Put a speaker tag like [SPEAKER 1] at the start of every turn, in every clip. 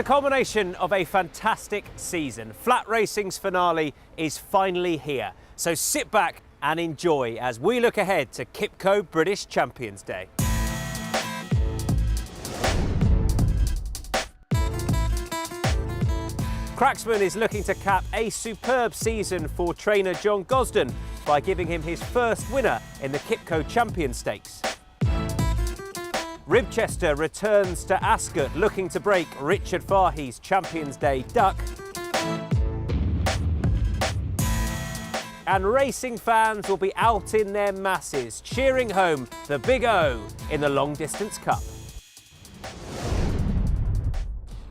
[SPEAKER 1] the culmination of a fantastic season. Flat racing's finale is finally here. So sit back and enjoy as we look ahead to QIPCO British Champions Day. Cracksman is looking to cap a superb season for trainer John Gosden by giving him his first winner in the QIPCO Champions Stakes. Ribchester returns to Ascot looking to break Richard Fahey's Champions Day duck. And racing fans will be out in their masses, cheering home the Big O in the Long Distance Cup.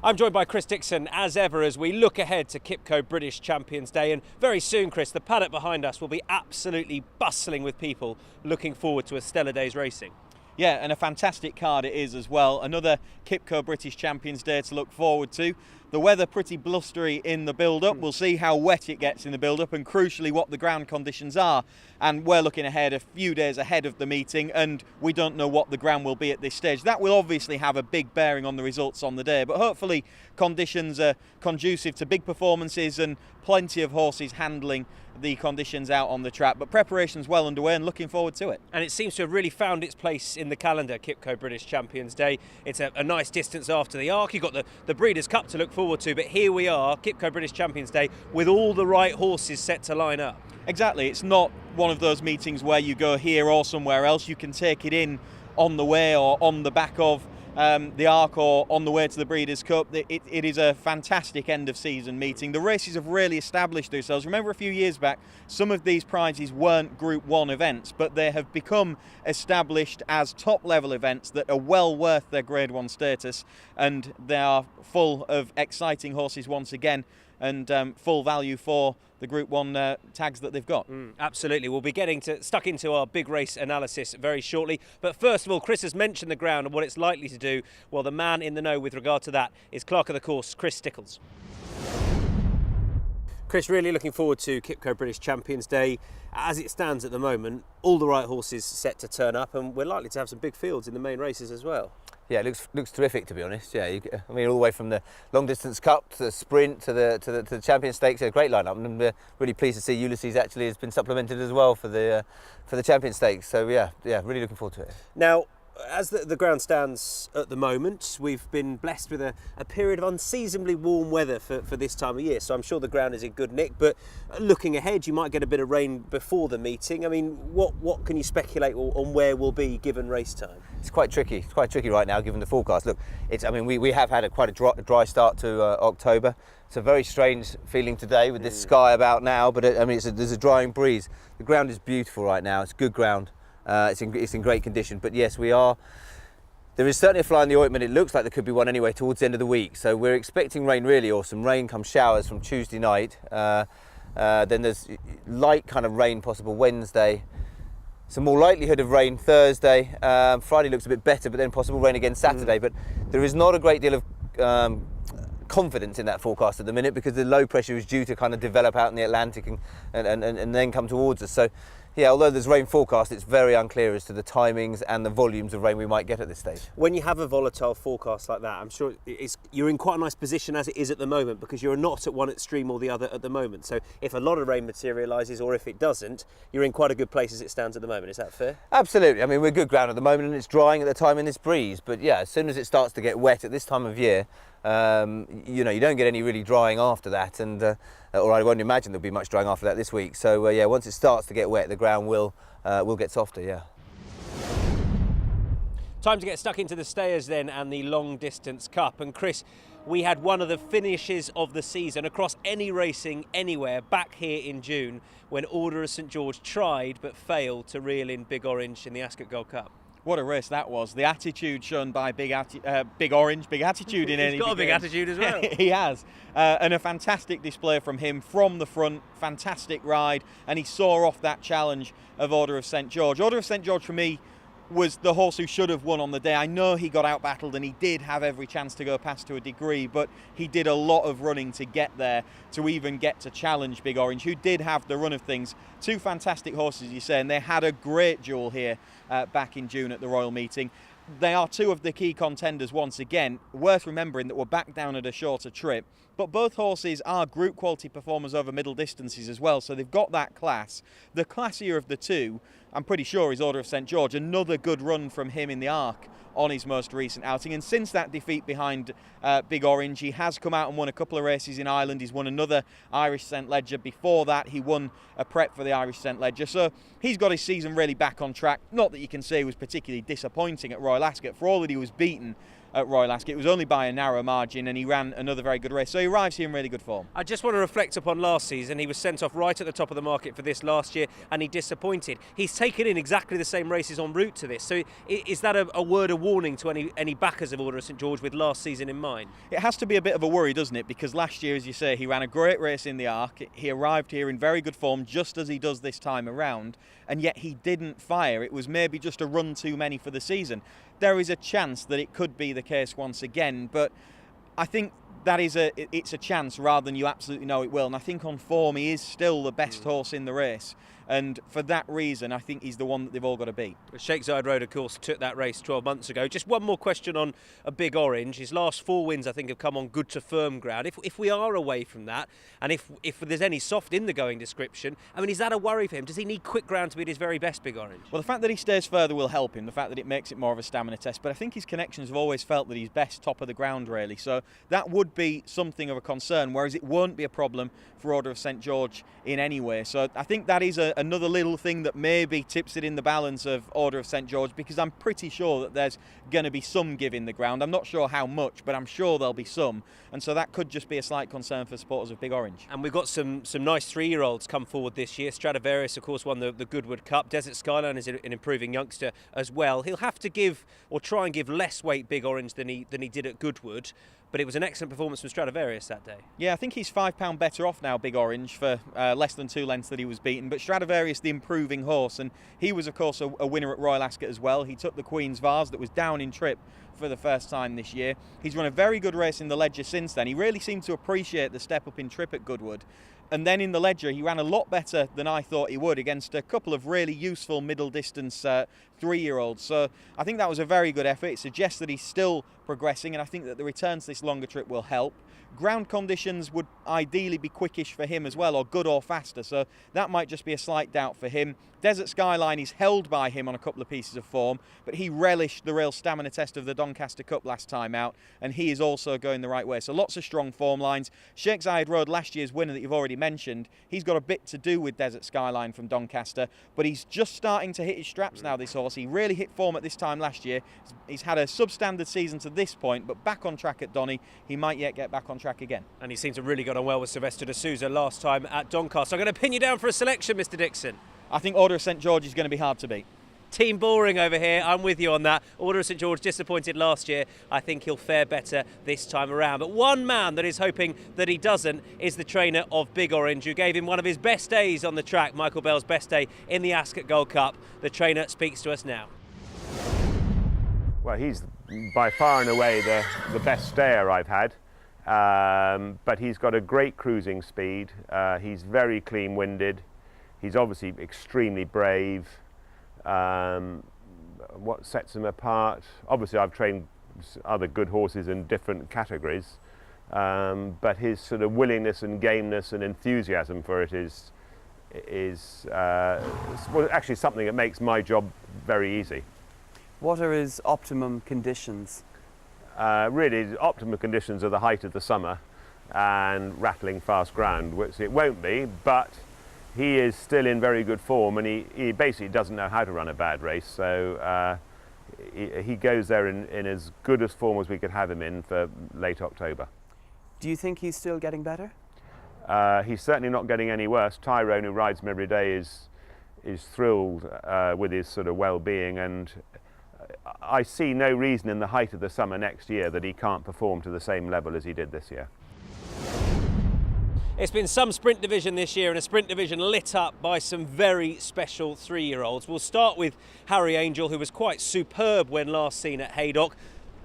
[SPEAKER 1] I'm joined by Chris Dixon as ever as we look ahead to QIPCO British Champions Day, and very soon, Chris, the paddock behind us will be absolutely bustling with people looking forward to a stellar day's racing.
[SPEAKER 2] Yeah, and a fantastic card it is as well. Another QIPCO British Champions Day to look forward to. The weather pretty blustery in the build-up. We'll see how wet it gets in the build-up and crucially what the ground conditions are. And we're looking ahead a few days ahead of the meeting and we don't know what the ground will be at this stage. That will obviously have a big bearing on the results on the day, but hopefully conditions are conducive to big performances and plenty of horses handling the conditions out on the track. But preparation's well underway and looking forward to it.
[SPEAKER 1] And it seems to have really found its place in the calendar, QIPCO British Champions Day. It's a nice distance after the Arc. You've got the Breeders' Cup to look forward to, but here we are, QIPCO British Champions Day, with all the right horses set to line up.
[SPEAKER 2] Exactly. It's not one of those meetings where you go here or somewhere else. You can take it in on the way or on the back of the Arc or on the way to the Breeders' Cup. It is a fantastic end of season meeting. The races have really established themselves. Remember a few years back, some of these prizes weren't Group 1 events, but they have become established as top level events that are well worth their Grade 1 status, and they are full of exciting horses once again and full value for the Group 1 tags that they've got.
[SPEAKER 1] Absolutely. We'll be getting stuck into our big race analysis very shortly. But first of all, Chris has mentioned the ground and what it's likely to do. Well, the man in the know with regard to that is Clerk of the Course, Chris Stickles. Chris, really looking forward to QIPCO British Champions Day. As it stands at the moment, all the right horses set to turn up, and we're likely to have some big fields in the main races as well.
[SPEAKER 3] Yeah, it looks terrific, to be honest. Yeah, I mean, all the way from the Long Distance Cup to the Sprint to the Champions Stakes, a great lineup. And we're really pleased to see Ulysses actually has been supplemented as well for the Champions Stakes. So yeah, really looking forward to it.
[SPEAKER 1] Now, as the ground stands at the moment, we've been blessed with a period of unseasonably warm weather for this time of year, so I'm sure the ground is in good nick, but looking ahead you might get a bit of rain before the meeting. I mean, what can you speculate on where we'll be given race time?
[SPEAKER 3] It's quite tricky. It's quite tricky right now given the forecast. Look, we have had quite a dry start to October. It's a very strange feeling today with this sky about now, but there's a drying breeze. The ground is beautiful right now. It's good ground. It's in great condition, but yes, there is certainly a fly in the ointment. It looks like there could be one anyway towards the end of the week, so we're expecting rain really, or some rain come showers from Tuesday night. Then there's light kind of rain possible Wednesday, some more likelihood of rain Thursday. Friday looks a bit better, but then possible rain again Saturday. But there is not a great deal of confidence in that forecast at the minute because the low pressure is due to kind of develop out in the Atlantic and then come towards us. So yeah, although there's rain forecast, it's very unclear as to the timings and the volumes of rain we might get at this stage.
[SPEAKER 1] When you have a volatile forecast like that, I'm sure you're in quite a nice position as it is at the moment because you're not at one extreme or the other at the moment. So if a lot of rain materialises or if it doesn't, you're in quite a good place as it stands at the moment. Is that fair? Absolutely.
[SPEAKER 3] I mean, we're good ground at the moment and it's drying at the time in this breeze. But yeah, as soon as it starts to get wet at this time of year, you don't get any really drying after that, and or I won't imagine there'll be much drying after that this week. So yeah, once it starts to get wet, the ground will get softer. Yeah.
[SPEAKER 1] Time to get stuck into the stayers then and the Long Distance Cup. And Chris, we had one of the finishes of the season across any racing anywhere back here in June when Order of St George tried but failed to reel in Big Orange in the Ascot Gold Cup.
[SPEAKER 2] What a race that was. The attitude shown by Big Orange, big attitude in any.
[SPEAKER 1] He's got a big attitude as well.
[SPEAKER 2] He has. And a fantastic display from him from the front, fantastic ride, and he saw off that challenge of Order of St George. Order of St George for me was the horse who should have won on the day. I know he got out-battled and he did have every chance to go past to a degree, but he did a lot of running to get there, to even get to challenge Big Orange, who did have the run of things. Two fantastic horses, you say, and they had a great duel here back in June at the Royal Meeting. they are two of the key contenders once again. Worth remembering that we're back down at a shorter trip, but both horses are group quality performers over middle distances as well, so they've got that class. The classier of the two, I'm pretty sure, is Order of St George. Another good run from him in the Arc on his most recent outing, and since that defeat behind Big Orange, he has come out and won a couple of races in Ireland. He's won another Irish St Leger. Before that, he won a prep for the Irish St Leger, so he's got his season really back on track. Not that you can say he was particularly disappointing at Royal Ascot. For all that he was beaten at Royal Ascot, it was only by a narrow margin, and he ran another very good race, so he arrives here in really good form.
[SPEAKER 1] I just want to reflect upon last season. He was sent off right at the top of the market for this last year, and he disappointed. He's taken in exactly the same races en route to this, so is that a word of warning to any backers of Order of St George with last season in mind?
[SPEAKER 2] It has to be a bit of a worry, doesn't it, because last year, as you say, he ran a great race in the Arc. He arrived here in very good form, just as he does this time around, and yet he didn't fire. It was maybe just a run too many for the season. There is a chance that it could be the case once again, but I think that it's a chance rather than you absolutely know it will. And I think on form he is still the best horse in the race, and for that reason I think he's the one that they've all got to beat.
[SPEAKER 1] Sheikh Zayed Road, of course, took that race 12 months ago. Just one more question on a Big Orange. His last 4 wins, I think, have come on good to firm ground. If we are away from that, and if there's any soft in the going description, I mean, is that a worry for him? Does he need quick ground to be at his very best, Big Orange?
[SPEAKER 2] Well, the fact that he stays further will help him, the fact that it makes it more of a stamina test, but I think his connections have always felt that he's best top of the ground, really, so that would be something of a concern, whereas it won't be a problem for Order of St George in any way. So I think that is another little thing that maybe tips it in the balance of Order of St George, because I'm pretty sure that there's going to be some give in the ground. I'm not sure how much, but I'm sure there'll be some, and so that could just be a slight concern for supporters of Big Orange.
[SPEAKER 1] And we've got some nice 3-year-olds come forward this year. Stradivarius, of course, won the Goodwood Cup. Desert Skyline is an improving youngster as well. He'll have to give, or try and give, less weight Big Orange than he did at Goodwood, but it was an excellent performance from Stradivarius that day.
[SPEAKER 2] Yeah, I think he's £5 better off now, Big Orange, for less than 2 lengths that he was beaten. But Stradivarius, the improving horse, and he was, of course, a winner at Royal Ascot as well. He took the Queen's Vase that was down in trip for the first time this year. He's run a very good race in the Leger since then. He really seemed to appreciate the step up in trip at Goodwood. And then in the Leger, he ran a lot better than I thought he would against a couple of really useful middle distance 3-year-olds. So I think that was a very good effort. It suggests that he's still progressing, and I think that the return to this longer trip will help. Ground conditions would ideally be quickish for him as well, or good or faster, so that might just be a slight doubt for him. Desert Skyline is held by him on a couple of pieces of form, but he relished the real stamina test of the Doncaster Cup last time out, and he is also going the right way. So lots of strong form lines. Sheikh Zayed Road, last year's winner that you've already mentioned, he's got a bit to do with Desert Skyline from Doncaster, but he's just starting to hit his straps now, this horse. He really hit form at this time last year. He's had a substandard season to this point, but back on track at Donny. He might yet get back on track again.
[SPEAKER 1] And he seems to have really got on well with Sylvester de Souza last time at Doncaster. I'm going to pin you down for a selection, Mr Dixon.
[SPEAKER 2] I think Order of St George is going to be hard to beat.
[SPEAKER 1] Team boring over here. I'm with you on that. Order of St George disappointed last year. I think he'll fare better this time around. But one man that is hoping that he doesn't is the trainer of Big Orange, who gave him one of his best days on the track, Michael Bell's best day in the Ascot Gold Cup. The trainer speaks to us now.
[SPEAKER 4] Well, he's by far and away the best stayer I've had, but he's got a great cruising speed. He's very clean-winded. He's obviously extremely brave. What sets him apart? Obviously, I've trained other good horses in different categories, but his sort of willingness and gameness and enthusiasm for it is well, actually something that makes my job very easy.
[SPEAKER 5] What are his optimum conditions?
[SPEAKER 4] Really, the optimum conditions are the height of the summer and rattling fast ground, which it won't be, but he is still in very good form, and he basically doesn't know how to run a bad race, so he goes there in as good as form as we could have him in for late October.
[SPEAKER 5] Do you think he's still getting better?
[SPEAKER 4] He's certainly not getting any worse. Tyrone, who rides him every day, is thrilled with his sort of well-being, and I see no reason in the height of the summer next year that he can't perform to the same level as he did this year.
[SPEAKER 1] It's been some sprint division this year, and a sprint division lit up by some very special 3-year-olds. We'll start with Harry Angel, who was quite superb when last seen at Haydock,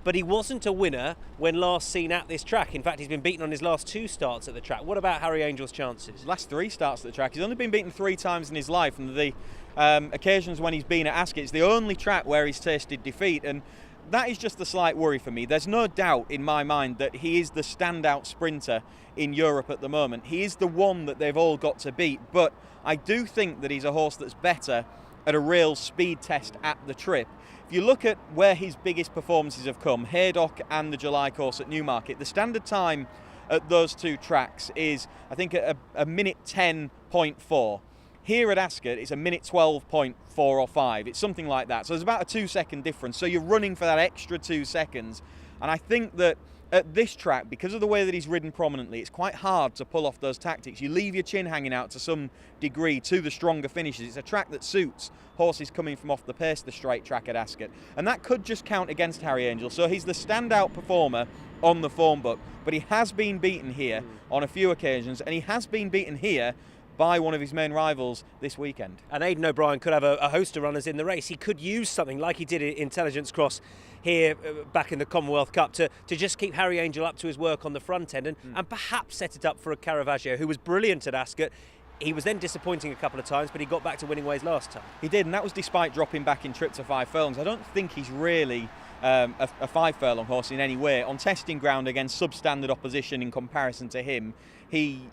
[SPEAKER 1] but he wasn't a winner when last seen at this track. In fact, he's been beaten on his last 2 starts at the track. What about Harry Angel's chances?
[SPEAKER 2] Last 3 starts at the track. He's only been beaten 3 times in his life, and the occasions when he's been at Ascot, it's the only track where he's tasted defeat, and that is just a slight worry for me. There's no doubt in my mind that he is the standout sprinter in Europe at the moment. He is the one that they've all got to beat, but I do think that he's a horse that's better at a real speed test at the trip. If you look at where his biggest performances have come, Haydock and the July course at Newmarket, the standard time at those two tracks is, I think, a minute 10.4. Here at Ascot, it's a minute 12.4 or 5. It's something like that. So there's about a 2-second difference. So you're running for that extra 2 seconds. And I think that at this track, because of the way that he's ridden prominently, it's quite hard to pull off those tactics. You leave your chin hanging out to some degree to the stronger finishes. It's a track that suits horses coming from off the pace of the straight track at Ascot. And that could just count against Harry Angel. So he's the standout performer on the form book. But he has been beaten here on a few occasions. And he has been beaten here by one of his main rivals this weekend.
[SPEAKER 1] And Aidan O'Brien could have a host of runners in the race. He could use something like he did at Intelligence Cross here back in the Commonwealth Cup to just keep Harry Angel up to his work on the front end and perhaps set it up for a Caravaggio, who was brilliant at Ascot. He was then disappointing a couple of times, but he got back to winning ways last time.
[SPEAKER 2] He did, and that was despite dropping back in trip to 5 furlongs. I don't think he's really a 5 furlong horse in any way. On testing ground against substandard opposition in comparison to him, he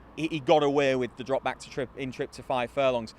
[SPEAKER 2] got away with the drop back to trip to 5 furlongs.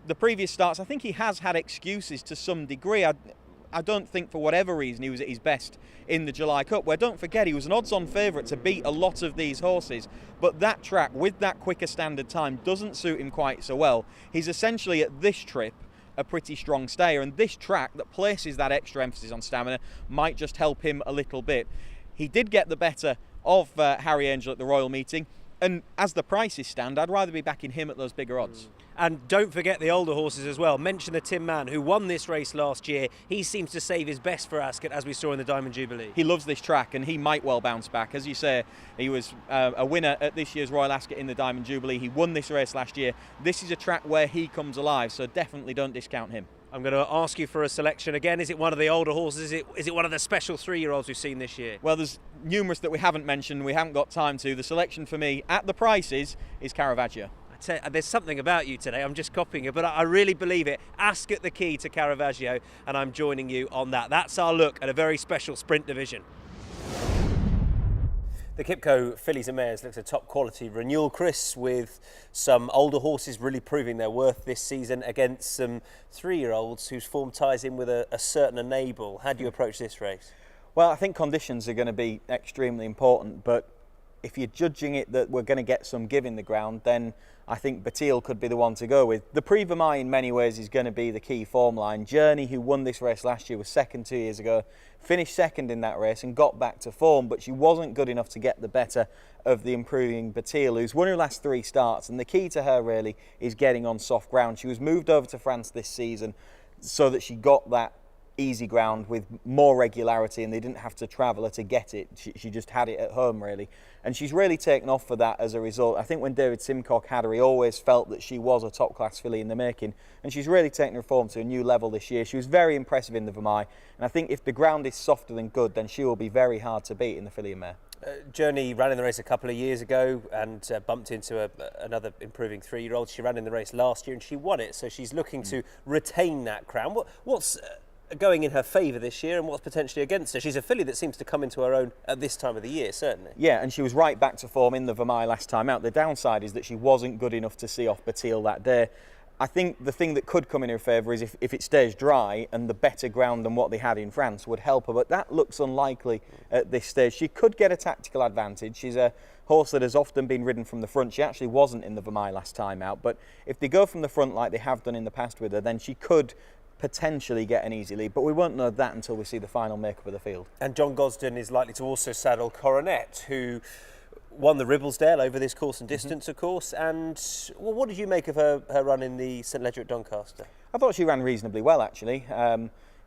[SPEAKER 2] The previous starts, I think he has had excuses to some degree. I don't think for whatever reason he was at his best in the July Cup, where, don't forget, he was an odds-on favourite to beat a lot of these horses. But that track, with that quicker standard time, doesn't suit him quite so well. He's essentially, at this trip, a pretty strong stayer, and this track that places that extra emphasis on stamina might just help him a little bit. He did get the better of Harry Angel at the Royal Meeting, and as the prices stand, I'd rather be backing him at those bigger odds.
[SPEAKER 1] And don't forget the older horses as well. Mention the Tin Man, who won this race last year. He seems to save his best for Ascot, as we saw in the Diamond Jubilee.
[SPEAKER 2] He loves this track, and he might well bounce back. As you say, he was a winner at this year's Royal Ascot in the Diamond Jubilee. He won this race last year. This is a track where he comes alive, so definitely don't discount him.
[SPEAKER 1] I'm going to ask you for a selection again. Is it one of the older horses? Is it one of the special 3-year-olds we've seen this year?
[SPEAKER 2] Well, there's numerous that we haven't mentioned, we haven't got time to. The selection for me, at the prices, is Caravaggio.
[SPEAKER 1] There's something about you today, I'm just copying you, but I really believe it. Ascot the key to Caravaggio, and I'm joining you on that. That's our look at a very special sprint division. The QIPCO Fillies and Mares looks a top quality renewal, Chris, with some older horses really proving their worth this season against some 3-year-olds whose form ties in with a certain enable. How do you approach this race?
[SPEAKER 6] Well, I think conditions are going to be extremely important, but if you're judging it that we're going to get some give in the ground, then I think Batil could be the one to go with. The Prix Vermeil in many ways is going to be the key form line. Journey, who won this race last year, was second 2 years ago, finished second in that race and got back to form, but she wasn't good enough to get the better of the improving Batil, who's won her last 3 starts, and the key to her really is getting on soft ground. She was moved over to France this season so that she got that easy ground with more regularity, and they didn't have to travel her to get it. She just had it at home, really, and she's really taken off for that as a result. I think when David Simcock had her, he always felt that she was a top class filly in the making, and she's really taken her form to a new level this year. She was very impressive in the Vermeil, and I think if the ground is softer than good, then she will be very hard to beat in the filly and mare.
[SPEAKER 1] Journey ran in the race a couple of years ago and bumped into another improving 3-year-old. She ran in the race last year and she won it, so she's looking to retain that crown. What's going in her favour this year, and what's potentially against her? She's a filly that seems to come into her own at this time of the year, certainly.
[SPEAKER 6] Yeah, and she was right back to form in the Vermeil last time out. The downside is that she wasn't good enough to see off Batil that day. I think the thing that could come in her favour is if it stays dry, and the better ground than what they had in France would help her, but that looks unlikely at this stage. She could get a tactical advantage. She's a horse that has often been ridden from the front. She actually wasn't in the Vermeil last time out, but if they go from the front like they have done in the past with her, then she could potentially get an easy lead, but we won't know that until we see the final makeup of the field.
[SPEAKER 1] And John Gosden is likely to also saddle Coronet, who won the Ribblesdale over this course and distance, of course. And well, what did you make of her run in the St Ledger at Doncaster?
[SPEAKER 6] I thought she ran reasonably well, actually.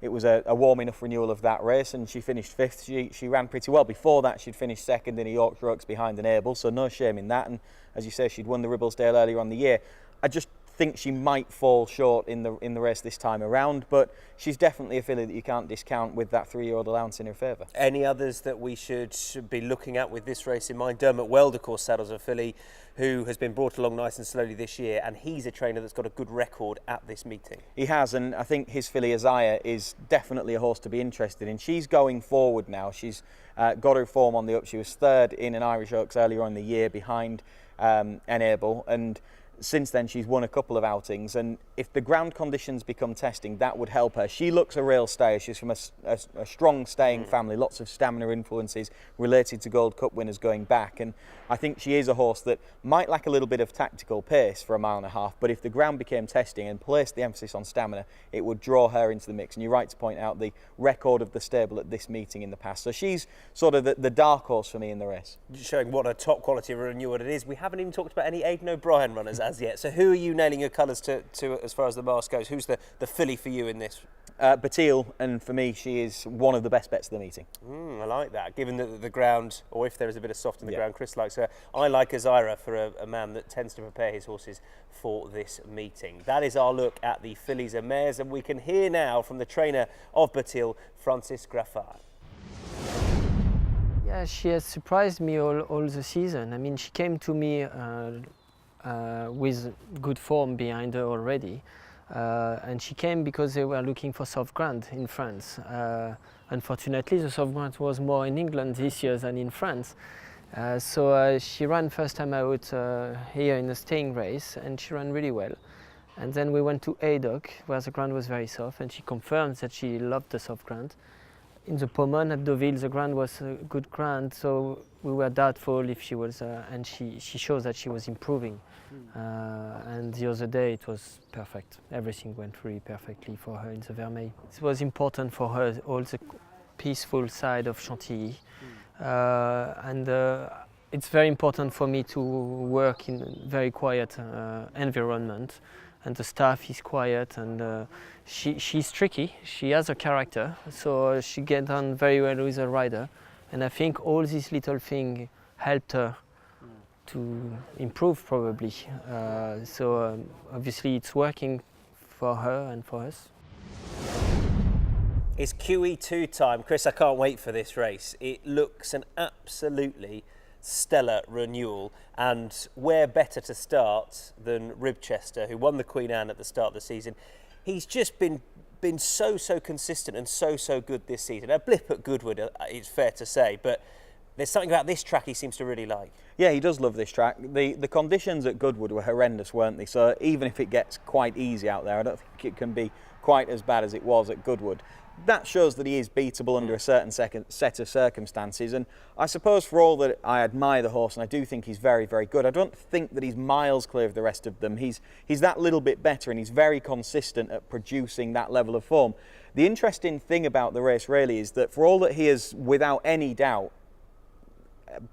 [SPEAKER 6] It was a warm enough renewal of that race, and she finished 5th. She ran pretty well. Before that, she'd finished 2nd in a Yorkshire Oaks behind an Able, so no shame in that. And as you say, she'd won the Ribblesdale earlier on the year. I just think she might fall short in the race this time around, but she's definitely a filly that you can't discount with that 3-year-old allowance in her favour.
[SPEAKER 1] Any others that we should be looking at with this race in mind? Dermot Weld, of course, saddles a filly who has been brought along nice and slowly this year, and he's a trainer that's got a good record at this meeting.
[SPEAKER 6] He has, and I think his filly Isaiah is definitely a horse to be interested in. She's going forward now. She's got her form on the up. She was third in an Irish Oaks earlier on in the year behind Enable, and since then she's won a couple of outings, and if the ground conditions become testing, that would help her. She looks a real stayer. She's from a strong staying family, lots of stamina influences related to Gold Cup winners going back, and I think she is a horse that might lack a little bit of tactical pace for a mile and a half, but if the ground became testing and placed the emphasis on stamina, it would draw her into the mix. And you're right to point out the record of the stable at this meeting in the past, so she's sort of the dark horse for me in the race.
[SPEAKER 1] Showing what a top quality renewal it is. We haven't even talked about any Aidan O'Brien runners as yet, so who are you nailing your colours to as far as the mask goes? Who's the filly for you in this?
[SPEAKER 6] Batil, and for me she is one of the best bets of the meeting.
[SPEAKER 1] I like that, given that the ground, or if there is a bit of soft in the ground, Chris likes her. I like Azira for a man that tends to prepare his horses for this meeting. That is our look at the fillies and mares, and we can hear now from the trainer of Batil, Francis Graffard.
[SPEAKER 7] Yeah, she has surprised me all the season. I mean, she came to me with good form behind her already. And she came because they were looking for soft ground in France. Unfortunately, the soft ground was more in England this year than in France. So she ran first time out here in the staying race, and she ran really well. And then we went to Haydock, where the ground was very soft, and she confirmed that she loved the soft ground. In the Pomone at Deauville, the ground was a good ground, so we were doubtful if she was, and she showed that she was improving. And the other day it was perfect. Everything went really perfectly for her in the Vermeil. It was important for her, all the peaceful side of Chantilly. And it's very important for me to work in a very quiet environment. And the staff is quiet, and she's tricky. She has a character, so she gets on very well with the rider. And I think all these little things helped her to improve probably. So obviously it's working for her and for us.
[SPEAKER 1] It's QE2 time. Chris, I can't wait for this race. It looks an absolutely stellar renewal, and where better to start than Ribchester, who won the Queen Anne at the start of the season. He's just been so consistent and so good this season. A blip at Goodwood, it's fair to say, but there's something about this track he seems to really like.
[SPEAKER 6] Yeah, he does love this track. The conditions at Goodwood were horrendous, weren't they? So even if it gets quite easy out there, I don't think it can be quite as bad as it was at Goodwood. That shows that he is beatable under a certain set of circumstances, and I suppose for all that I admire the horse and I do think he's very good, I don't think that he's miles clear of the rest of them. He's that little bit better, and he's very consistent at producing that level of form. The interesting thing about the race really is that for all that he has without any doubt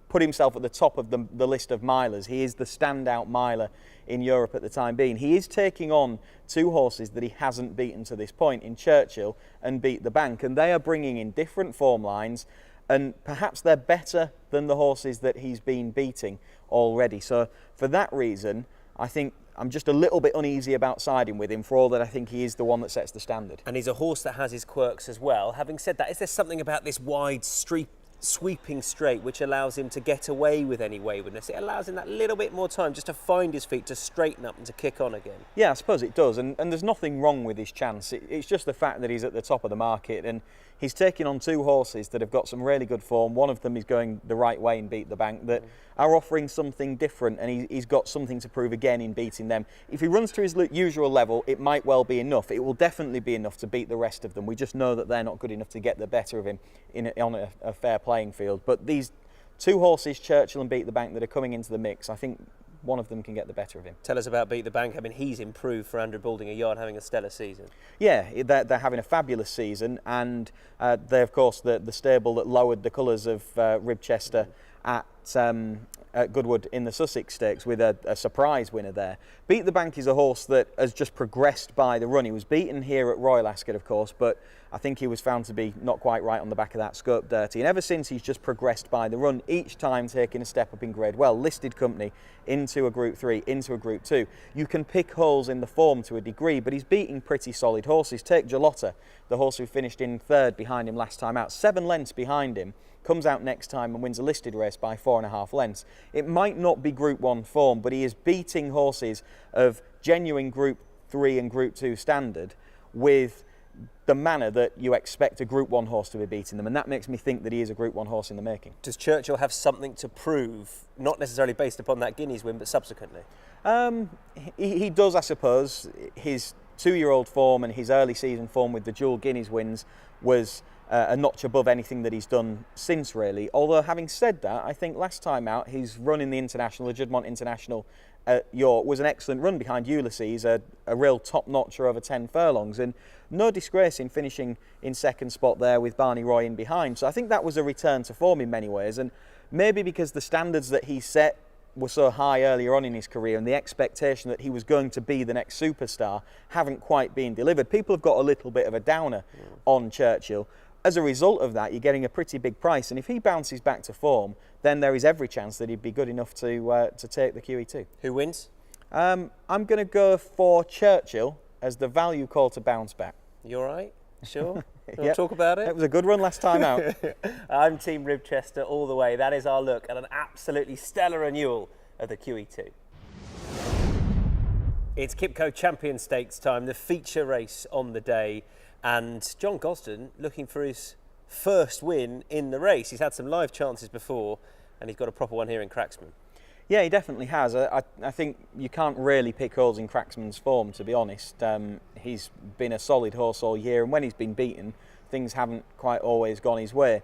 [SPEAKER 6] put himself at the top of the list of milers, he is the standout miler in Europe at the time being. He is taking on two horses that he hasn't beaten to this point in Churchill and Beat the Bank, and they are bringing in different form lines, and perhaps they're better than the horses that he's been beating already. So for that reason, I think I'm just a little bit uneasy about siding with him, for all that I think he is the one that sets the standard.
[SPEAKER 1] And he's a horse that has his quirks as well. Having said that, is there something about this wide sweeping straight which allows him to get away with any waywardness? It allows him that little bit more time just to find his feet, to straighten up and to kick on again.
[SPEAKER 6] Yeah, I suppose it does, and there's nothing wrong with his chance. It's just the fact that he's at the top of the market, and he's taking on two horses that have got some really good form. One of them is going the right way in Beat the Bank, that are offering something different, and he's got something to prove again in beating them. If he runs to his usual level, it might well be enough. It will definitely be enough to beat the rest of them. We just know that they're not good enough to get the better of him on a fair playing field. But these two horses, Churchill and Beat the Bank, that are coming into the mix, I think one of them can get the better of him.
[SPEAKER 1] Tell us about Beat the Bank. I mean, he's improved for Andrew Balding a yard, having a stellar season.
[SPEAKER 6] Yeah, they're having a fabulous season, and they're of course the stable that lowered the colours of Ribchester at at Goodwood in the Sussex Stakes with a surprise winner there. Beat the Bank is a horse that has just progressed by the run. He was beaten here at Royal Ascot, of course, but I think he was found to be not quite right on the back of that scope dirty. And ever since, he's just progressed by the run, each time taking a step up in grade. Well, listed company into a Group 3, into a Group 2. You can pick holes in the form to a degree, but he's beating pretty solid horses. Take Jalota, the horse who finished in third behind him last time out, 7 lengths behind him. Comes out next time and wins a listed race by 4.5 lengths. It might not be Group 1 form, but he is beating horses of genuine Group 3 and Group 2 standard with the manner that you expect a Group 1 horse to be beating them, and that makes me think that he is a Group 1 horse in the making.
[SPEAKER 1] Does Churchill have something to prove, not necessarily based upon that Guineas win, but subsequently?
[SPEAKER 6] He does, I suppose. His 2-year-old form and his early season form with the dual Guineas wins was a notch above anything that he's done since, really. Although, having said that, I think last time out, his run in the International, the Juddmonte International at York, was an excellent run behind Ulysses, a real top-notcher over 10 furlongs, and no disgrace in finishing in second spot there with Barney Roy in behind. So I think that was a return to form in many ways, and maybe because the standards that he set were so high earlier on in his career and the expectation that he was going to be the next superstar haven't quite been delivered. People have got a little bit of a downer on Churchill. As a result of that, you're getting a pretty big price, and if he bounces back to form, then there is every chance that he'd be good enough to take the QE2.
[SPEAKER 1] Who wins?
[SPEAKER 6] I'm going to go for Churchill as the value call to bounce back.
[SPEAKER 1] You all right? Sure?
[SPEAKER 6] Yep.
[SPEAKER 1] Want to talk about it?
[SPEAKER 6] It was a good run last time out.
[SPEAKER 1] I'm Team Ribchester all the way. That is our look at an absolutely stellar renewal of the QE2. It's QIPCO Champions Stakes time, the feature race on the day. And John Gosden looking for his first win in the race. He's had some live chances before, and he's got a proper one here in Cracksman.
[SPEAKER 6] Yeah, he definitely has. I think you can't really pick holes in Cracksman's form, to be honest. He's been a solid horse all year, and when he's been beaten, things haven't quite always gone his way.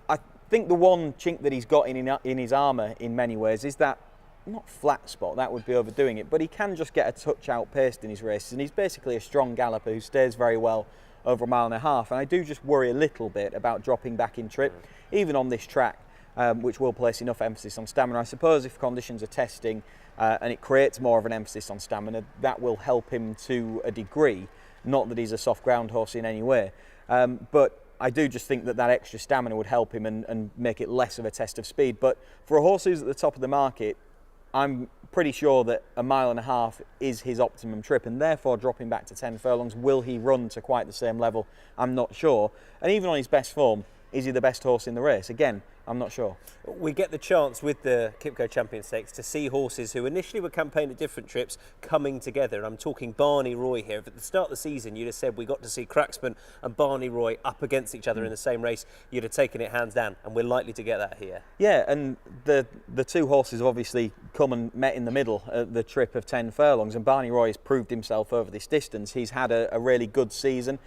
[SPEAKER 6] I think the one chink that he's got in his armour in many ways is that, not flat spot, that would be overdoing it, but he can just get a touch outpaced in his races, and he's basically a strong galloper who stays very well over 1.5 miles, and I do just worry a little bit about dropping back in trip, even on this track, which will place enough emphasis on stamina. I suppose if conditions are testing and it creates more of an emphasis on stamina, that will help him to a degree. Not that he's a soft ground horse in any way, but I do just think that extra stamina would help him and make it less of a test of speed. But for a horse who's at the top of the market, I'm pretty sure that 1.5 miles is his optimum trip, and therefore dropping back to 10 furlongs, will he run to quite the same level? I'm not sure. And even on his best form, is he the best horse in the race? Again, I'm not sure.
[SPEAKER 1] We get the chance with the QIPCO Champions Stakes to see horses who initially were campaigned at different trips coming together. And I'm talking Barney Roy here. If at the start of the season you'd have said we got to see Cracksman and Barney Roy up against each other in the same race, you'd have taken it hands down, and we're likely to get that here.
[SPEAKER 6] Yeah, and the two horses have obviously come and met in the middle at the trip of 10 furlongs, and Barney Roy has proved himself over this distance. He's had a really good season.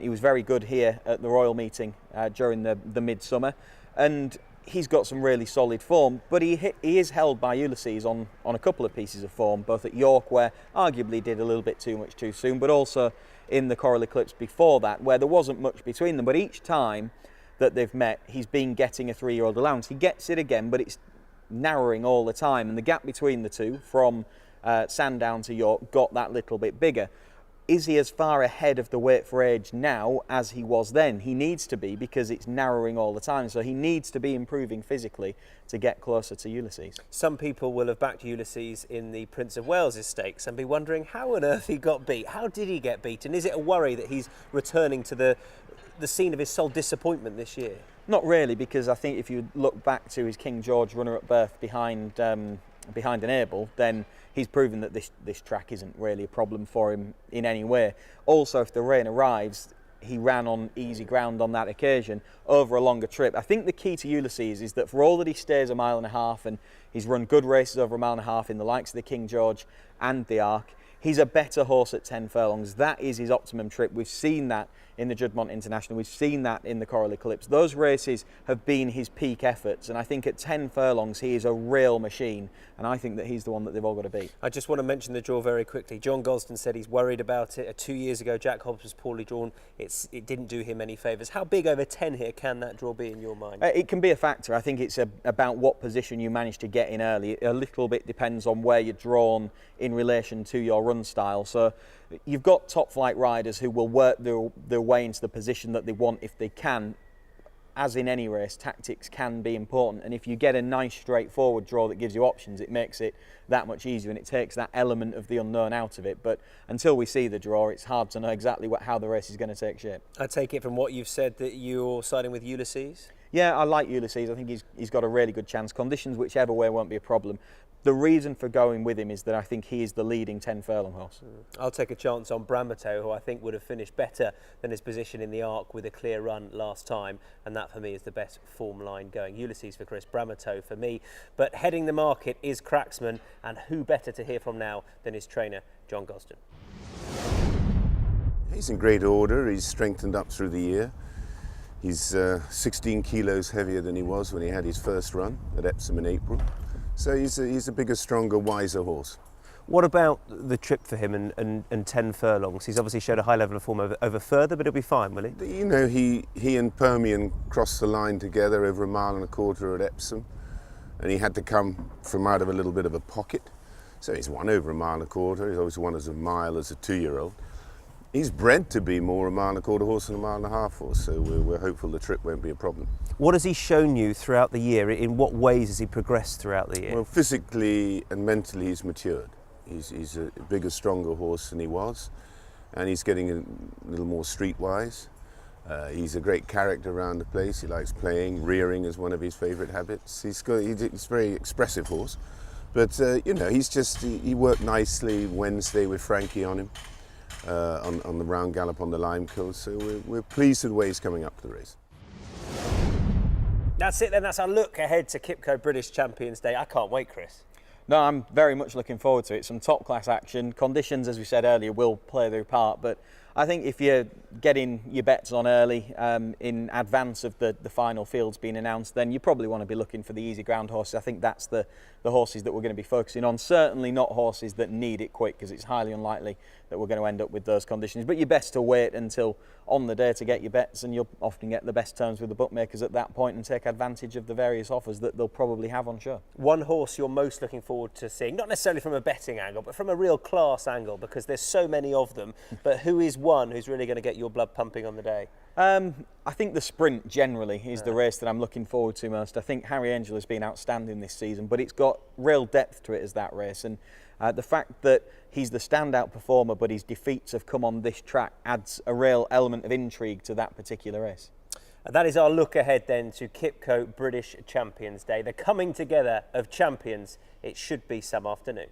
[SPEAKER 6] He was very good here at the Royal meeting during the midsummer, and he's got some really solid form, but he is held by Ulysses on a couple of pieces of form, both at York, where arguably did a little bit too much too soon, but also in the Coral Eclipse before that, where there wasn't much between them. But each time that they've met, he's been getting a 3-year-old allowance. He gets it again, but it's narrowing all the time, and the gap between the two from Sandown to York got that little bit bigger. Is he as far ahead of the weight for age now as he was then? He needs to be, because it's narrowing all the time. So he needs to be improving physically to get closer to Ulysses.
[SPEAKER 1] Some people will have backed Ulysses in the Prince of Wales' stakes and be wondering how on earth he got beat. How did he get beat? And is it a worry that he's returning to the scene of his sole disappointment this year?
[SPEAKER 6] Not really, because I think if you look back to his King George runner-up berth behind Enable, then he's proven that this track isn't really a problem for him in any way. Also, if the rain arrives, he ran on easy ground on that occasion over a longer trip. I think the key to Ulysses is that for all that he stays 1.5 miles and he's run good races over 1.5 miles in the likes of the King George and the Arc, he's a better horse at 10 furlongs. That is his optimum trip. We've seen that in the Juddmonte International. We've seen that in the Coral Eclipse. Those races have been his peak efforts, and I think at 10 furlongs he is a real machine, and I think that he's the one that they've all got to beat.
[SPEAKER 1] I just want to mention the draw very quickly. John Gosden said he's worried about it. 2 years ago, Jack Hobbs was poorly drawn. It didn't do him any favours. How big over 10 here can that draw be in your mind?
[SPEAKER 6] It can be a factor. I think it's about what position you manage to get in early. A little bit depends on where you're drawn in relation to your run style. So you've got top flight riders who will work their way into the position that they want if they can. As in any race, tactics can be important, and if you get a nice straightforward draw that gives you options, it makes it that much easier, and it takes that element of the unknown out of it. But until we see the draw, it's hard to know exactly how the race is going to take shape.
[SPEAKER 1] I take it from what you've said that you're siding with Ulysses?
[SPEAKER 6] Yeah, I like Ulysses. I think he's got a really good chance. Conditions whichever way won't be a problem. The reason for going with him is that I think he is the leading 10 furlong horse.
[SPEAKER 1] I'll take a chance on Bramato, who I think would have finished better than his position in the Arc with a clear run last time, and that for me is the best form line going. Ulysses for Chris, Bramato for me. But heading the market is Cracksman, and who better to hear from now than his trainer, John Gosden.
[SPEAKER 8] He's in great order. He's strengthened up through the year. He's 16 kilos heavier than he was when he had his first run at Epsom in April. So he's a bigger, stronger, wiser horse.
[SPEAKER 1] What about the trip for him and 10 furlongs? He's obviously showed a high level of form over further, but he'll be fine, will he?
[SPEAKER 8] You know, he and Permian crossed the line together over 1.25 miles at Epsom, and he had to come from out of a little bit of a pocket. So he's won over 1.25 miles. He's always won as a mile as a 2-year-old. He's bred to be more 1.25 mile horse than 1.5 mile horse, so we're hopeful the trip won't be a problem.
[SPEAKER 1] What has he shown you throughout the year? In what ways has he progressed throughout the year?
[SPEAKER 8] Well, physically and mentally he's matured. He's a bigger, stronger horse than he was, and he's getting a little more streetwise. He's a great character around the place. He likes playing. Rearing is one of his favourite habits. He's a very expressive horse, but you know, he worked nicely Wednesday with Frankie on him. On the round gallop on the Lime Coast, so we're pleased with the way he's coming up to the race.
[SPEAKER 1] That's it then, that's our look ahead to QIPCO British Champions Day. I can't wait, Chris.
[SPEAKER 6] No, I'm very much looking forward to it. Some top class action. Conditions, as we said earlier, will play their part, but I think if you're getting your bets on early in advance of the final fields being announced, then you probably want to be looking for the easy ground horses. I think that's the horses that we're going to be focusing on. Certainly not horses that need it quick, because it's highly unlikely that we're going to end up with those conditions. But you're best to wait until on the day to get your bets, and you'll often get the best terms with the bookmakers at that point and take advantage of the various offers that they'll probably have on show.
[SPEAKER 1] One horse you're most looking forward to seeing, not necessarily from a betting angle, but from a real class angle, because there's so many of them, but who is one who's really going to get your blood pumping on the day?
[SPEAKER 6] I think the sprint generally is the race that I'm looking forward to most. I think Harry Angel has been outstanding this season, but it's got real depth to it as that race, and the fact that he's the standout performer but his defeats have come on this track adds a real element of intrigue to that particular race.
[SPEAKER 1] That is our look ahead then to QIPCO British Champions Day. The coming together of champions. It should be some afternoon.